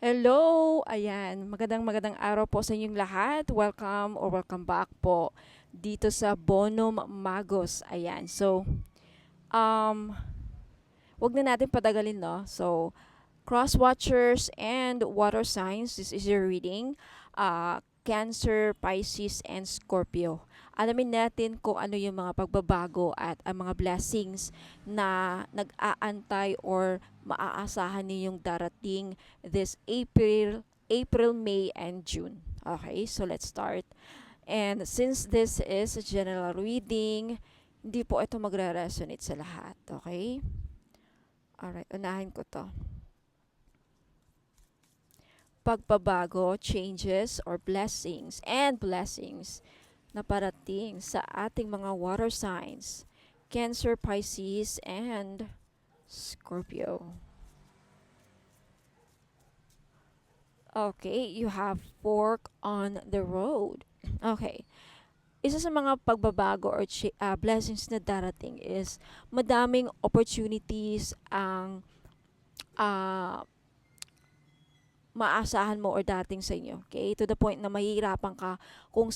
Hello! Ayan, magandang araw po sa inyong lahat. Welcome or welcome back po dito sa Bonum Magos. Ayan, so, um, wag na natin patagalin, no? So, cross watchers and water signs, this is your reading. Cancer, Pisces, and Scorpio. Alamin natin kung ano yung mga pagbabago at ang mga blessings na nag-aantay or maaasahan ninyong darating this April, May, and June. Okay, so let's start. And since this is a general reading, hindi po ito magre-resonate sa lahat. Okay? Alright, unahin ko to. Pagbabago, changes, or blessings na parating sa ating mga water signs, Cancer, Pisces, and Scorpio. Okay, you have fork on the road. Okay. Isa sa mga pagbabago or blessings na darating is madaming opportunities ang uh, maasahan mo or dating sa inyo. Okay? To the point na mahihirapan ka kung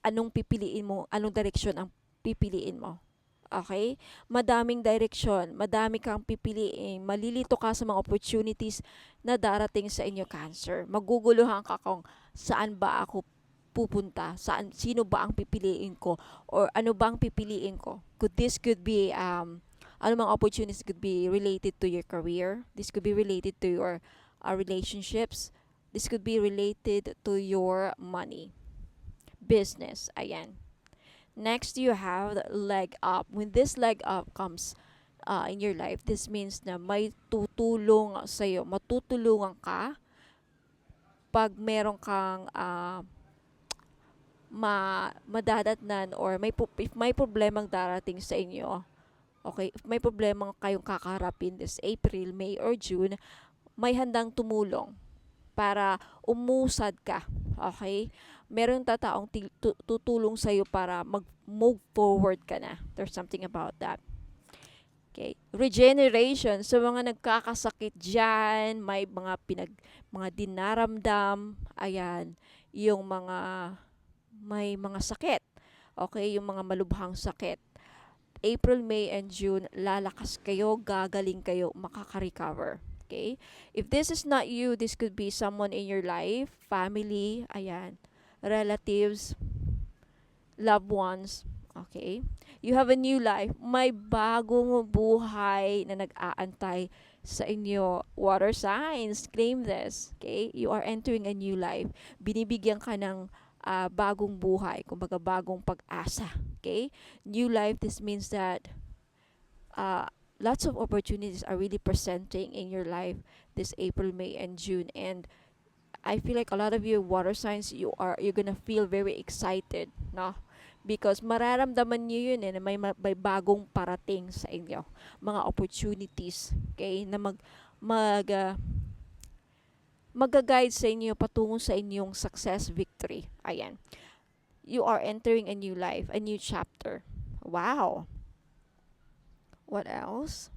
anong pipiliin mo, anong direksyon ang pipiliin mo. Okay? Madaming direksyon, madami kang pipiliin, malilito ka sa mga opportunities na darating sa inyo, Cancer. Maguguluhan ka kung saan ba ako pupunta, sino ba ang pipiliin ko, or ano ba ang pipiliin ko. This could be, ano mga opportunities could be related to your career. This could be related to your relationships. This could be related to your money, business. Ayan. Next, you have the leg up. When this leg up comes in your life, this means na may tutulong sa'yo. Matutulungan ka pag meron kang madadatnan or if may problemang darating sa inyo. Okay, if may problema kayong kakaharapin this April, May, or June, may handang tumulong para umusad ka. Okay? Meron tataong tutulong sa'yo para mag-move forward ka na. There's something about that. Okay. Regeneration. So, mga nagkakasakit dyan, may mga dinaramdam, ayan, yung may mga sakit. Okay, yung mga malubhang sakit. April, May, and June, lalakas kayo, gagaling kayo, makaka-recover. Okay? If this is not you, this could be someone in your life, family, ayan, relatives, loved ones. Okay? You have a new life. May bagong buhay na nag-aantay sa inyo. Water signs, claim this. Okay? You are entering a new life. Binibigyan ka ng bagong buhay, kumbaga bagong pag-asa. Okay? New life, this means that lots of opportunities are really presenting in your life this April, May, and June. And I feel like a lot of you water signs, you're gonna feel very excited, no? Because mararamdaman niyo yun na may bagong parating sa inyo. Mga opportunities, okay? Na mag-guide sa inyo patungo sa inyong success, victory. Ayan. You are entering a new life, a new chapter. Wow. What else?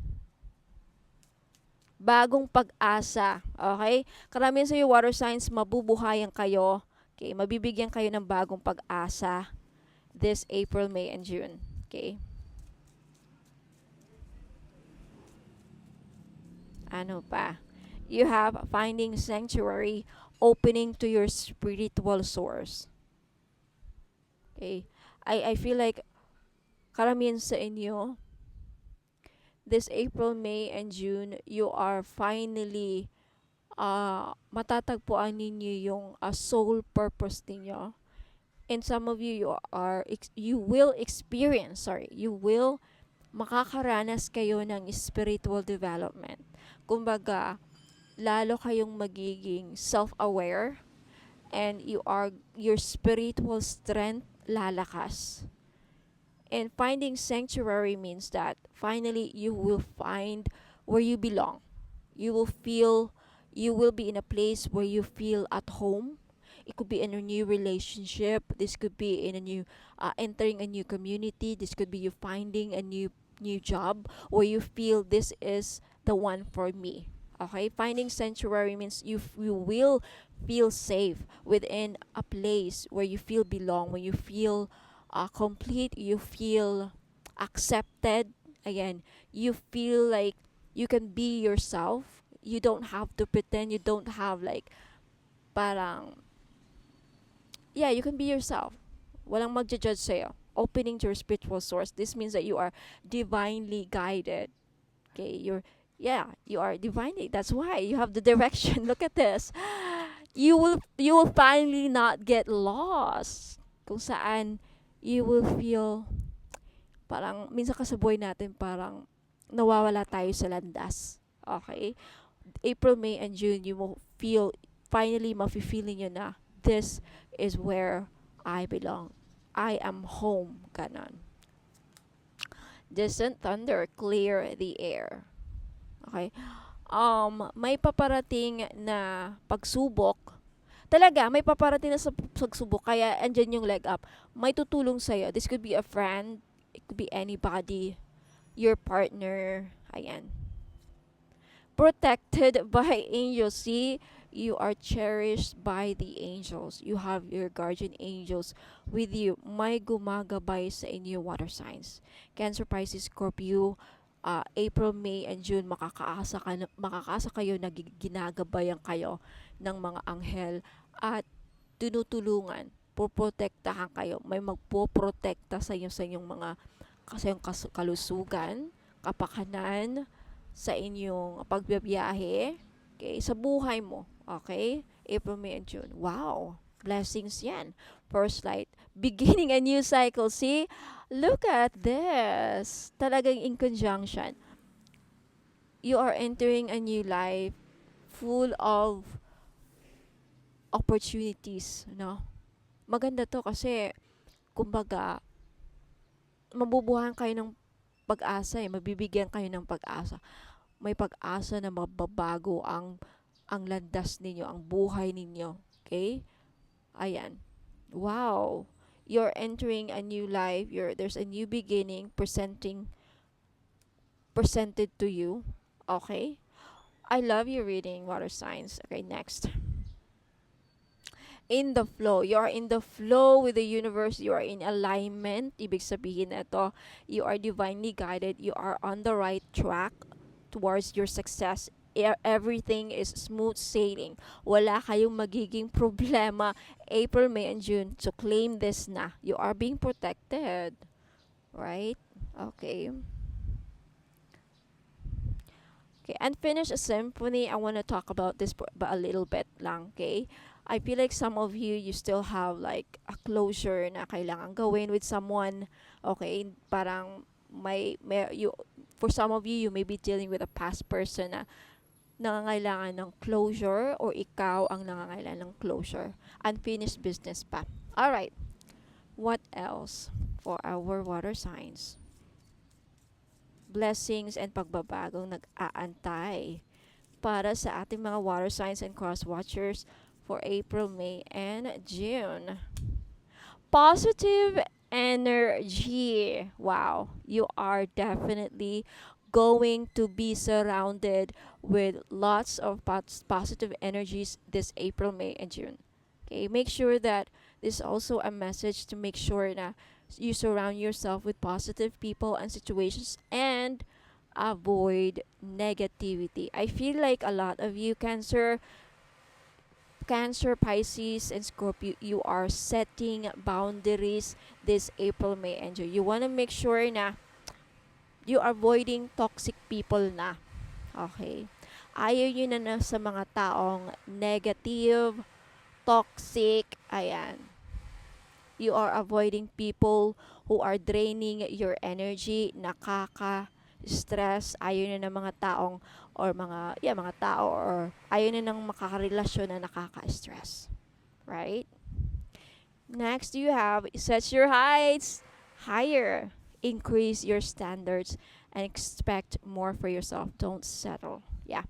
Bagong pag-asa. Okay? Karamihan sa iyo water signs, mabubuhayan kayo. Okay? Mabibigyan kayo ng bagong pag-asa this April, May, and June. Okay? Ano pa? You have finding sanctuary, opening to your spiritual source. Okay? I feel like karamihan sa inyo, this April, May, and June, you are finally matatagpuan ninyo yung soul purpose ninyo. And some of you, you will experience, you will makakaranas kayo ng spiritual development. Kumbaga, lalo kayong magiging self-aware and your spiritual strength lalakas. And finding sanctuary means that finally you will find where you belong. You will be in a place where you feel at home. It could be in a new relationship. This could be in a new entering a new community. This could be you finding a new job where you feel this is the one for me. Okay, finding sanctuary means you will feel safe within a place where you feel belong, when you feel complete, you feel accepted. Again, you feel like you can be yourself. You don't have to pretend. You don't have like parang yeah, you can be yourself. Walang magja-judge sa'yo. Opening to your spiritual source. This means that you are divinely guided. Okay, you are divinely. That's why you have the direction. Look at this. You will finally not get lost. Kung saan you will feel parang minsan ka sa buhay natin parang nawawala tayo sa landas. Okay? April, May, and June, you will feel, finally, mafe-feeling nyo na, this is where I belong. I am home. Ganon. Distant thunder, clear the air. Okay? May paparating na pagsubok. Talaga, may paparating na sa pagsubok. Kaya, andyan yung leg up. May tutulong sa'yo. This could be a friend. It could be anybody. Your partner. Ayan. Protected by angels. See, you are cherished by the angels. You have your guardian angels with you. May gumagabay sa inyo, water signs. Cancer, Pisces, Scorpio, April, May, and June, makakaasa kayo na ginagabayan kayo ng mga anghel at tinutulungan, poprotektahan kayo. May magpoprotekta sa inyong mga kalusugan, kapakanan, sa inyong pagbibiyahe, okay, sa buhay mo, okay? April, May, and June. Wow! Blessings yan. First light. Beginning a new cycle. See? Look at this. Talagang in conjunction. You are entering a new life full of opportunities, no? Maganda to kasi, kumbaga, mabubuhan kayo ng pag-asa mabibigyan kayo ng pag-asa. May pag-asa na mababago ang landas ninyo, ang buhay ninyo. Okay? Ayan. Wow. You're entering a new life. There's a new beginning presented to you. Okay? I love your reading, water signs. Okay, next. In the flow. You are in the flow with the universe. You are in alignment. Ibig sabihin na ito, you are divinely guided. You are on the right track towards your success. Everything is smooth sailing. Wala kayong magiging problema. April, May, and June. So claim this na. You are being protected. Right? Okay. Okay, unfinished symphony. I want to talk about this but a little bit lang, okay? I feel like some of you still have like a closure na kailangan gawin with someone. Okay, parang for some of you may be dealing with a past person na nangangailangan ng closure or ikaw ang nangangailangan ng closure. Unfinished business pa. All right. What else for our water signs? Blessings and pagbabagong nag-aantay para sa ating mga water signs and cross watchers for April, May, and June. Positive energy. Wow. You are definitely going to be surrounded with lots of positive energies this April, May, and June. Okay, make sure that this is also a message to make sure that you surround yourself with positive people and situations and avoid negativity. I feel like a lot of you, Cancer, Pisces, and Scorpio, you are setting boundaries this April, May, and June. You want to make sure na you are avoiding toxic people na. Okay? Ayaw nyo na sa mga taong negative, toxic, ayan. You are avoiding people who are draining your energy, nakaka-stress, ayaw na ng mga taong or mga tao or ayaw na ng makakarelasyon na nakaka-stress. Right? Next, you have set your heights higher. Increase your standards and expect more for yourself. Don't settle. Yeah.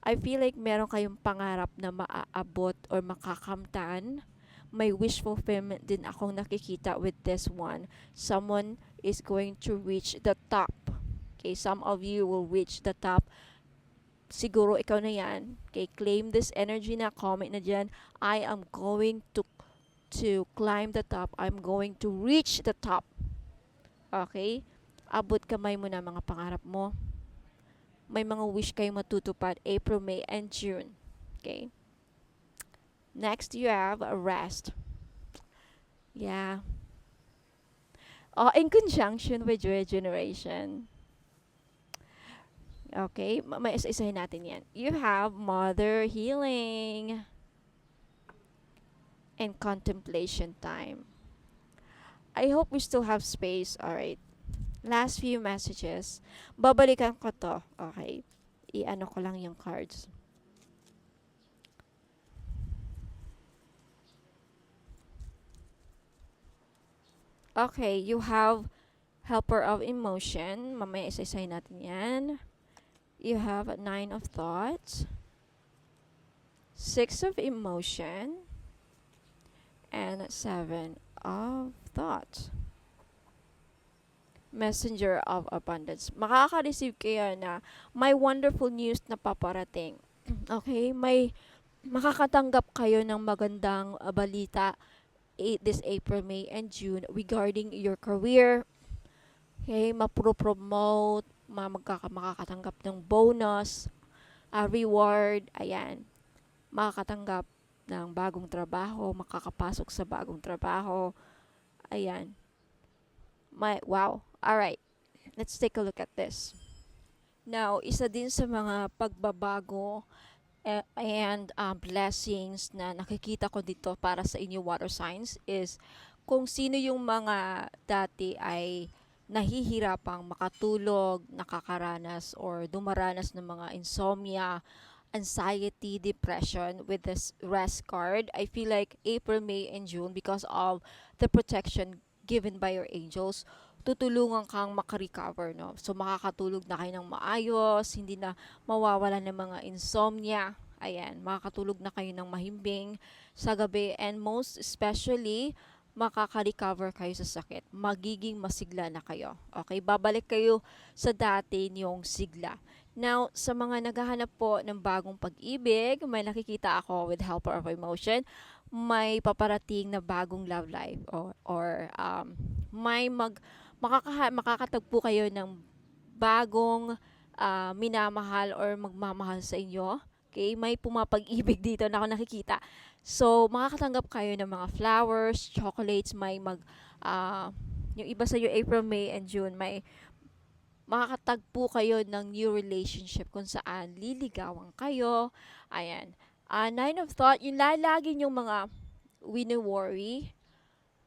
I feel like meron kayong pangarap na maaabot or makakamtan. May wish fulfillment din akong nakikita with this one. Someone is going to reach the top. Okay, some of you will reach the top siguro ikaw na yan. Okay, claim this energy na, comment na dyan, I am going to climb the top. I'm going to reach the top. Okay? Abot kamay mo na mga pangarap mo. May mga wish kayong matutupad April, May, and June. Okay? Next, you have a rest. Yeah. In conjunction with regeneration. Okay? May isa-isahin natin yan. You have mother healing and contemplation time. I hope we still have space. Alright. Last few messages. Babalikan ko to. Okay. I-ano ko lang yung cards. Okay, you have helper of emotion. Mamaya isa-isahin natin yan. You have a 9 of thoughts, 6 of emotion, and 7 of thoughts. Messenger of abundance. Makaka-receive kayo na may wonderful news na paparating. Okay? May makakatanggap kayo ng magandang balita this April, May, and June regarding your career. Okay? Mapro-promote, makakatanggap ng bonus, reward, ayan. Makakatanggap ng bagong trabaho, makakapasok sa bagong trabaho. Ayan. Wow. Alright. Let's take a look at this. Now, isa din sa mga pagbabago and blessings na nakikita ko dito para sa inyo water signs is kung sino yung mga dati ay nahihirapang makatulog, nakakaranas or dumaranas ng mga insomnia, anxiety, depression with this rest card. I feel like April, May, and June, because of the protection given by your angels, tutulungan kang makarecover, no? So, makakatulog na kayo ng maayos, hindi na mawawala ng mga insomnia. Ayan, makakatulog na kayo ng mahimbing sa gabi, and most especially, makaka-recover kayo sa sakit. Magiging masigla na kayo. Okay, babalik kayo sa dati niyong sigla. Now, sa mga naghahanap po ng bagong pag-ibig, may nakikita ako with helper of emotion, may paparating na bagong love life or may makakatagpo kayo ng bagong minamahal or magmamahal sa inyo. Okay, may pumapag-ibig dito na ako nakikita. So, makakatanggap kayo ng mga flowers, chocolates, may yung iba sa iyo April, May, and June, may makakatagpo kayo ng new relationship kung saan liligawan kayo. Ayan. Nine of thought, yung lalagi yung mga wini-worry,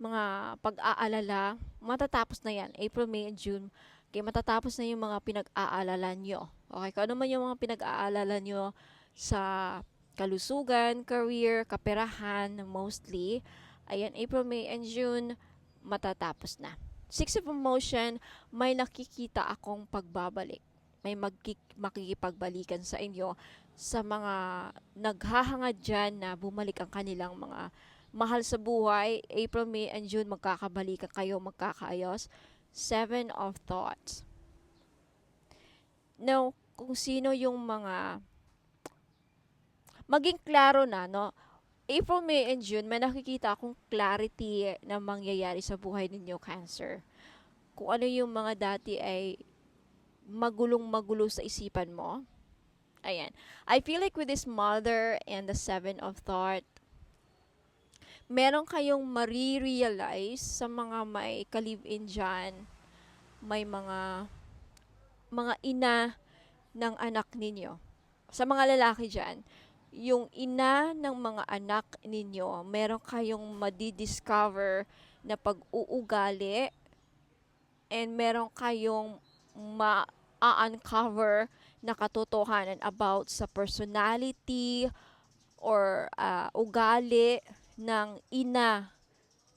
mga pag-aalala, matatapos na yan. April, May, and June. Okay, matatapos na yung mga pinag-aalala nyo. Okay, kung ano man yung mga pinag-aalala nyo sa kalusugan, career, kaperahan, mostly. Ayan, April, May, and June, matatapos na. Six of emotion, may nakikita akong pagbabalik. May makikipagbalikan sa inyo sa mga naghahangad dyan na bumalik ang kanilang mga mahal sa buhay. April, May, and June, magkakabalikan kayo, magkakaayos. 7 of thoughts. Now, kung sino yung mga maging klaro na, no? April, May, and June, may nakikita akong clarity na mangyayari sa buhay ninyo, Cancer. Kung ano yung mga dati ay magulong-magulo sa isipan mo. Ayan. I feel like with this mother and the 7 of thought, meron kayong marirealize sa mga may ka-live-in dyan, may mga ina ng anak ninyo. Sa mga lalaki dyan, yung ina ng mga anak ninyo, meron kayong madidiscover na pag-uugali and meron kayong ma-uncover na katotohanan about sa personality or ugali ng ina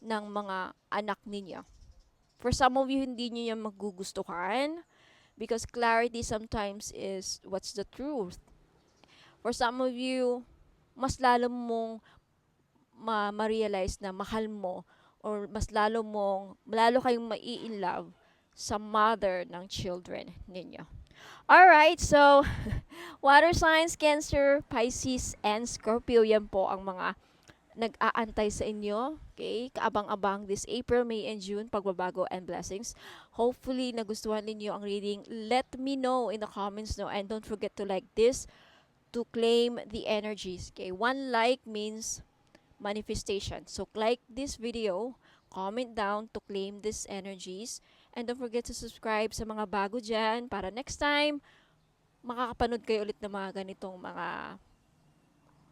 ng mga anak ninyo. For some of you, hindi nyo yan magugustuhan because clarity sometimes is what's the truth. For some of you, mas lalo mong ma-realize na mahal mo or mas lalo kayong mai-in love sa mother ng children ninyo. Alright, so water signs, Cancer, Pisces, and Scorpio, yan po ang mga nag-aantay sa inyo. Okay? Kaabang-abang this April, May, and June, pagbabago and blessings. Hopefully, nagustuhan ninyo ang reading. Let me know in the comments, no? And don't forget to like this to claim the energies. Okay? One like means manifestation. So, like this video, comment down to claim these energies. And don't forget to subscribe sa mga bago dyan para next time, makakapanood kayo ulit ng mga ganitong mga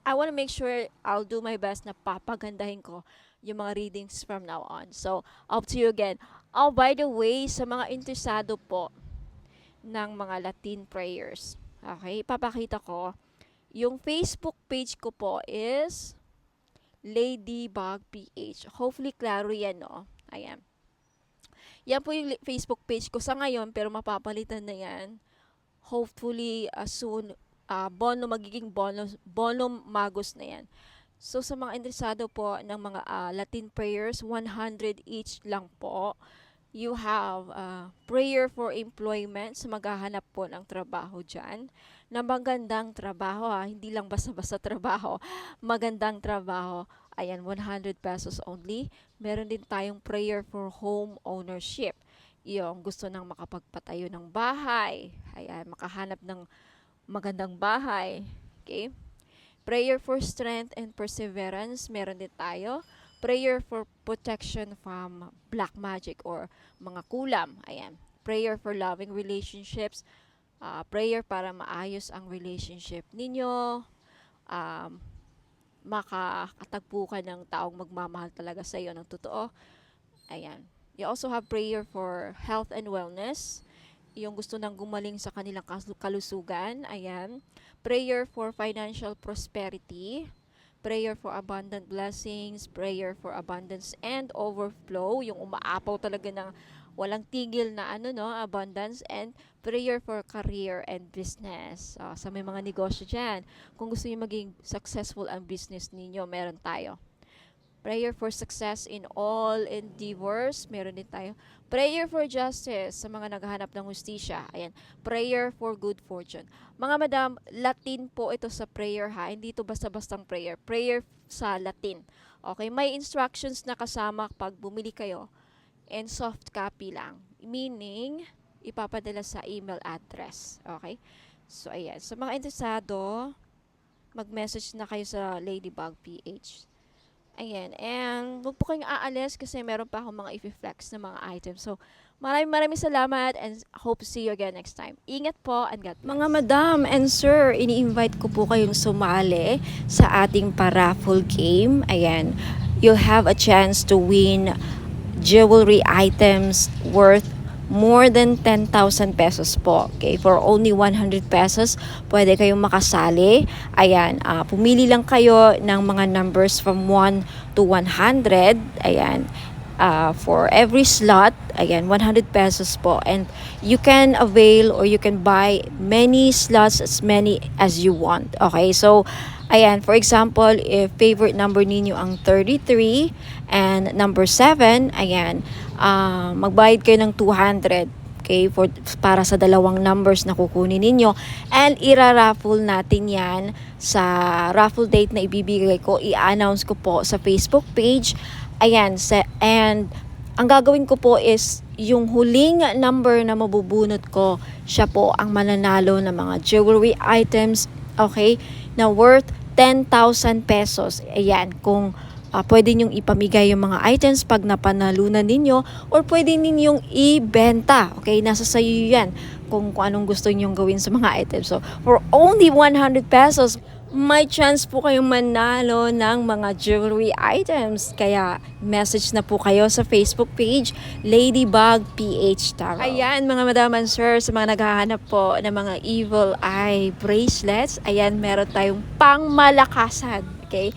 I want to make sure I'll do my best na papagandahin ko yung mga readings from now on. So, up to you again. Oh, by the way, sa mga interesado po ng mga Latin prayers, okay, papakita ko. Yung Facebook page ko po is Ladybug PH. Hopefully, klaro yan, no? Ayan. Yan po yung Facebook page ko sa ngayon, pero mapapalitan na yan. Hopefully, soon, magiging bono magus na yan. So, sa mga interesado po ng mga Latin prayers, 100 each lang po. You have prayer for employment sa maghahanap po ng trabaho dyan. Na magandang trabaho, hindi lang basta-basta trabaho. Magandang trabaho. Ayan, 100 pesos only. Meron din tayong prayer for home ownership. Yung gusto nang makapagpatayo ng bahay. Ayan, makahanap ng magandang bahay. Okay? Prayer for strength and perseverance, meron din tayo. Prayer for protection from black magic or mga kulam. Ayan. Prayer for loving relationships. Prayer para maayos ang relationship ninyo. Makakatagpo ka ng taong magmamahal talaga sa iyo ng totoo. Ayan. You also have prayer for health and wellness. Yung gusto nang gumaling sa kanilang kalusugan. Ayan. Prayer for financial prosperity. Prayer for abundant blessings, prayer for abundance and overflow, yung umaapaw talaga ng walang tigil na abundance, and prayer for career and business. Sa may mga negosyo dyan, kung gusto niyo maging successful ang business ninyo, meron tayo. Prayer for success in all endeavors, meron din tayo. Prayer for justice sa mga naghahanap ng hustisya. Ayan. Prayer for good fortune. Mga madam, Latin po ito sa prayer ha. Hindi ito basta-bastang prayer. Prayer sa Latin. Okay, may instructions na kasama pag bumili kayo. And soft copy lang. Meaning, ipapadala sa email address. Okay? So, ayan. Sa mga interesado, mag-message na kayo sa Ladybug PH. Ayan. And huwag po kayong aalis kasi meron pa akong mga i-flex na mga items. So, maraming salamat and hope to see you again next time. Ingat po and God bless. Mga madam and sir, ini-invite ko po kayong sumali sa ating paraffle game. Ayan. You'll have a chance to win jewelry items worth more than 10,000 pesos po. Okay, for only 100 pesos, pwede kayong makasali. Ayan, pumili lang kayo ng mga numbers from 1 to 100. Ayan, for every slot, ayan, 100 pesos po. And you can avail or you can buy many slots, as many as you want. Okay, so, ayan, for example, if favorite number ninyo ang 33 and number 7, ayan, magbayad kayo ng 200, okay, para sa dalawang numbers na kukunin ninyo, and ira-raffle natin yan sa raffle date na ibibigay ko. I-announce ko po sa Facebook page. Ayan, and ang gagawin ko po is yung huling number na mabubunot ko, siya po ang mananalo ng mga jewelry items, okay, na worth 10,000 pesos. Ayan, kung pwede ninyong ipamigay yung mga items pag napanalunan ninyo, or pwede ninyong ibenta. Okay, nasa sayo yan kung anong gusto ninyong gawin sa mga items. So, for only 100 pesos, may chance po kayong manalo ng mga jewelry items. Kaya, message na po kayo sa Facebook page, Ladybug PH Tarot. Ayan, mga madam and sir, sa mga naghahanap po ng mga evil eye bracelets, ayan, meron tayong pangmalakasan. Okay?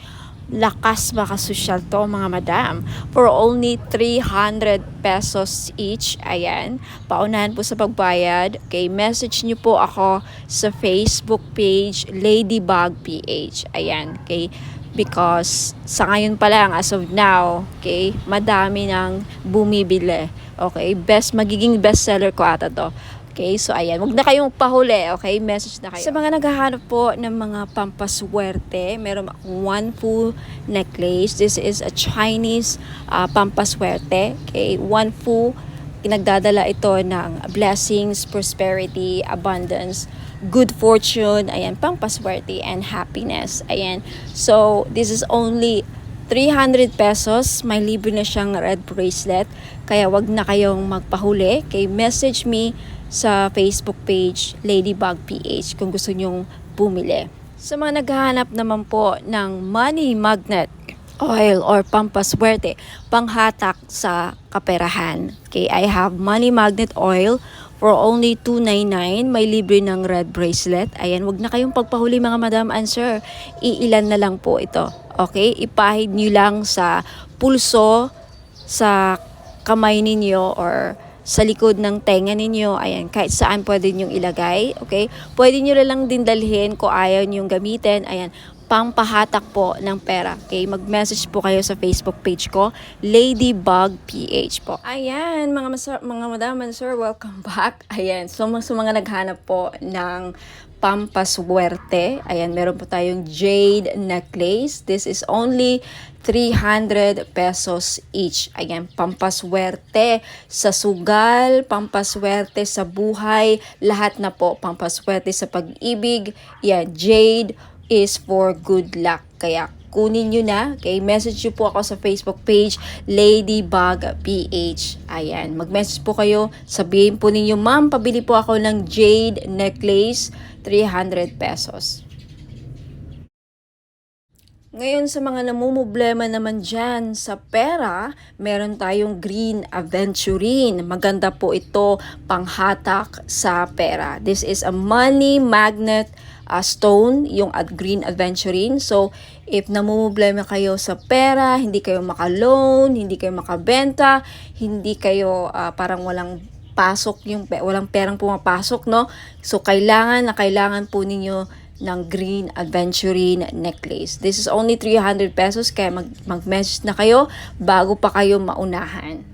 Lakas makasosyal to, mga madam, for only 300 pesos each. Ayan, paunahan po sa pagbayad. Okay, message nyo po ako sa Facebook page Ladybug PH. Ayan, okay, because sa ngayon pa lang, as of now, okay, madami nang bumibili. Okay, magiging bestseller ko ata to. Okay, so ayan, wag na kayong pahuli, okay? Message na kayo. Sa mga naghahanap po ng mga pampaswerte, meron akong one full necklace. This is a Chinese pampaswerte. Okay, one full, nagdadala ito ng blessings, prosperity, abundance, good fortune, ayan, pampaswerte, and happiness. Ayan, so this is only 300 pesos, may libre na siyang red bracelet. Kaya wag na kayong magpahuli. Okay, message me sa Facebook page Ladybug PH kung gusto nyong bumili. Sa mga naghahanap naman po ng money magnet oil or pampaswerte, panghatak sa kaperahan. Okay, I have money magnet oil for only 299. May libre ng red bracelet. Ayan, wag na kayong pagpahuli mga madam and sir. Iilan na lang po ito. Okay, ipahid nyo lang sa pulso, sa kamay ninyo or sa likod ng tenga ninyo. Ayan, kahit saan pwede nyong ilagay. Okay, pwede nyo lang din dalhin kung ayaw nyong gamitin. Ayan, pampahatak po ng pera. Okay, mag-message po kayo sa Facebook page ko, Ladybug PH po. Ayan, mga madam and sir, welcome back. Ayan, so mga naghanap po ng pampaswerte. Ayan, meron po tayong jade necklace. This is only 300 pesos each. Ayan, pampaswerte sa sugal, pampaswerte sa buhay, lahat na po. Pampaswerte sa pag-ibig. Yan, jade is for good luck. Kaya kunin nyo na. Okay, message nyo po ako sa Facebook page, Ladybug PH. Ayan, mag-message po kayo. Sabihin po ninyo, ma'am, pabili po ako ng jade necklace, 300 pesos. Ngayon sa mga namumblema naman dyan sa pera, meron tayong green aventurine. Maganda po ito panghatak sa pera. This is a money magnet stone, yung green aventurine. So, if namumblema kayo sa pera, hindi kayo maka-loan, hindi kayo makabenta, hindi kayo parang walang pasok, walang perang pumapasok, no? So, kailangan po ninyo ng green aventurine necklace. This is only 300 pesos, kaya mag-message na kayo bago pa kayo maunahan.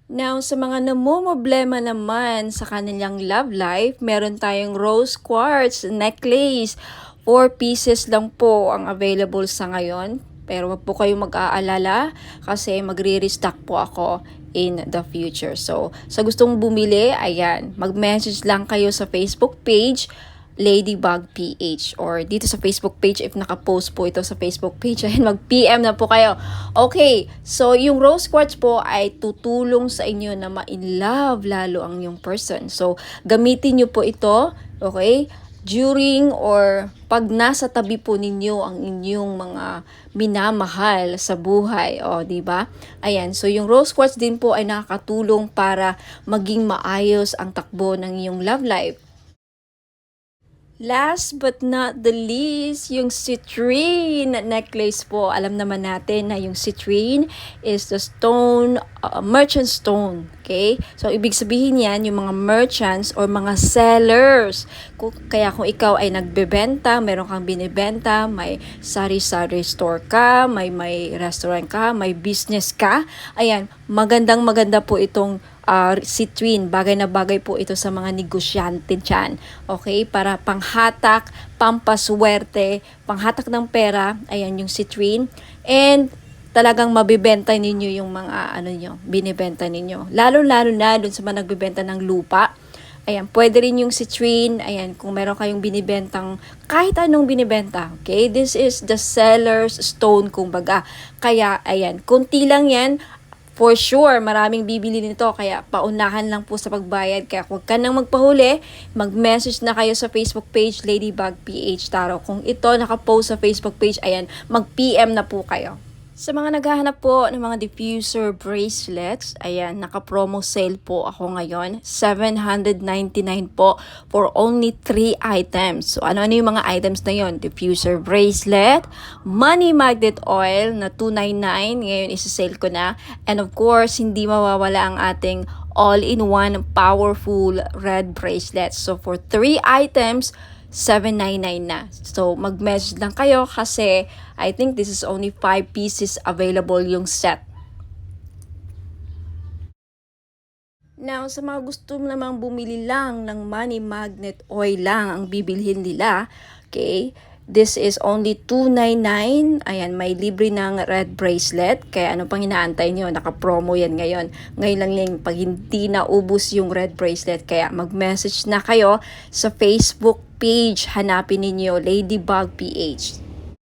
Now, sa mga namumblema naman sa kanilang love life, meron tayong rose quartz necklace. 4 pieces lang po ang available sa ngayon. Pero wag po kayong mag-aalala kasi magre-restock po ako in the future. So, sa gustong bumili, ayan, mag-message lang kayo sa Facebook page, Ladybug PH, or dito sa Facebook page if naka-post po ito sa Facebook page, ayun, mag-PM na po kayo. Okay, so yung rose quartz po ay tutulong sa inyo na ma-in-love lalo ang yung person. So, gamitin nyo po ito, okay, during or pag nasa tabi po ninyo ang inyong mga minamahal sa buhay, o di ba? Ayan, so yung rose quartz din po ay nakakatulong para maging maayos ang takbo ng iyong love life. Last but not the least, yung citrine necklace po. Alam naman natin na yung citrine is the stone, merchant stone. Okay? So, ibig sabihin yan, yung mga merchants or mga sellers. Kaya kung ikaw ay nagbebenta, meron kang binibenta, may sari-sari store ka, may restaurant ka, may business ka, ayan, maganda po itong citrine. Bagay na bagay po ito sa mga negosyante dyan. Okay? Para panghatak, pampaswerte, panghatak ng pera, ayan yung citrine. And talagang mabibenta ninyo yung mga binibenta ninyo. Lalo-lalo na dun sa mga nagbibenta ng lupa. Ayan, pwede rin yung citrine. Ayan, kung meron kayong binibentang kahit anong binibenta. Okay? This is the seller's stone, kumbaga. Kaya, ayan, konti lang yan. For sure, maraming bibili nito, kaya paunahan lang po sa pagbayad. Kaya huwag ka nang magpahuli, mag-message na kayo sa Facebook page, Ladybug PH Tarot. Kung ito nakapost sa Facebook page, ayan, mag-PM na po kayo. Sa mga naghahanap po ng mga diffuser bracelets, ayan, naka-promo sale po ako ngayon. 799 po for only 3 items. So, ano yung mga items na yon? Diffuser bracelet, money magnet oil na 299. Ngayon, isa-sale ko na. And of course, hindi mawawala ang ating all-in-one powerful red bracelet. So, for 3 items, 799 na. So, mag-message lang kayo kasi I think this is only 5 pieces available yung set. Now, sa mga gusto namang bumili lang ng money magnet oil lang ang bibilhin nila, okay, this is only $299. Ayan, may libre ng red bracelet. Kaya ano pang inaantay nyo? Naka-promo yan ngayon. Ngayon lang yung pag hindi naubos yung red bracelet. Kaya mag-message na kayo sa Facebook page. Hanapin ninyo Ladybug PH.